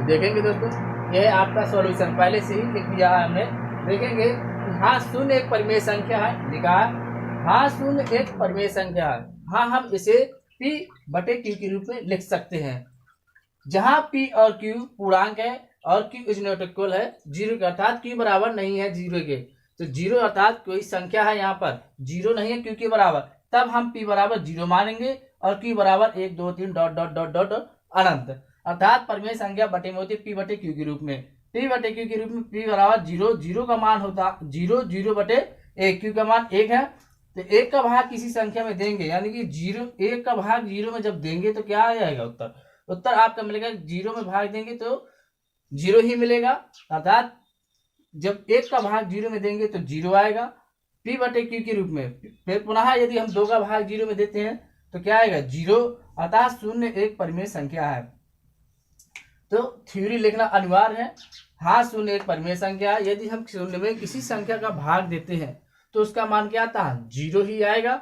देखेंगे दोस्तों, ये आपका सॉल्यूशन पहले से ही लिख दिया है हमने। देखेंगे हाँ शून्य एक परिमेय संख्या है, लिखा है हाँ शून्य एक परिमेय संख्या है। हाँ हम इसे P बटे Q के रूप में लिख सकते हैं, जहां P और Q पूर्णांक है और Q इज नॉट इक्वल है जीरो के, अर्थात Q बराबर नहीं है जीरो के। तो जीरो अर्थात कोई संख्या है यहाँ पर जीरो नहीं है Q के बराबर, तब हम P बराबर जीरो मानेंगे और Q बराबर 1 2 3 डॉट डॉट डॉट डॉट अनंत, अर्थात परिमेय संख्या बटे में होती P बटे Q के रूप में। P बटे Q के रूप में P बराबर जीरो, जीरो का मान होता जीरो, जीरो बटे एक, Q का मान एक है। तो एक का भाग किसी संख्या में देंगे, यानी कि जीरो, एक का भाग जीरो में जब देंगे तो क्या आ जाएगा उत्तर, उत्तर आपका मिलेगा जीरो में भाग देंगे तो जीरो ही मिलेगा, अर्थात जब एक का भाग जीरो में देंगे तो जीरो आएगा P बटे Q के रूप में। फिर पुनः यदि हम दो का भाग जीरो में देते हैं तो क्या आएगा जीरो, अतः शून्य एक परिमेय संख्या है। तो थ्योरी लिखना अनिवार्य है। हाँ शून्य एक परिमेय संख्या है, यदि हम शून्य में किसी संख्या का भाग देते हैं तो उसका मान क्या आता है, जीरो ही आएगा,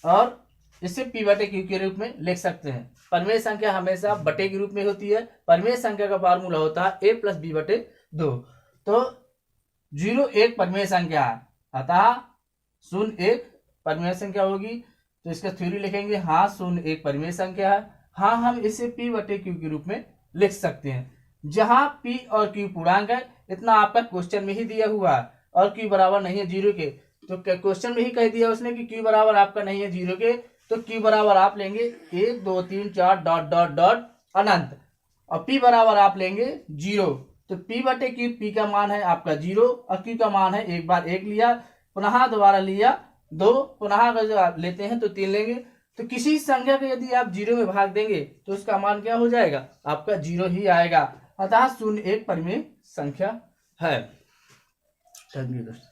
और इसे P बटे Q के रूप में लिख सकते हैं। परिमेय संख्या हमेशा बटे के रूप में होती है, परिमेय संख्या का फार्मूला होता है a प्लस बी बटे दो। तो जीरो एक परिमेय संख्या है, अतः शून्य एक परिमेय संख्या होगी, तो इसका थ्योरी लिखेंगे हाँ शून्य एक परिमेय संख्या है। हाँ हम इसे P बटे Q के रूप में लिख सकते हैं, जहां P और Q पूर्णांक है, इतना आपका क्वेश्चन में ही दिया हुआ है, और Q बराबर नहीं है जीरो के, तो क्वेश्चन में ही कह दिया उसने कि Q बराबर आपका नहीं है जीरो के, तो Q बराबर आप लेंगे 1 2 3 4 डॉट डॉट डॉट अनंत, और P बराबर आप लेंगे जीरो। तो P बटे Q, P का मान है आपका जीरो और Q का मान है एक बार एक लिया, पुनः दोबारा लिया दो, पुनः अगर आप लेते हैं तो तीन लेंगे। तो किसी संख्या को यदि आप जीरो में भाग देंगे तो उसका मान क्या हो जाएगा, आपका जीरो ही आएगा, अतः शून्य एक परिमेय संख्या है। धन्यवाद दोस्तों।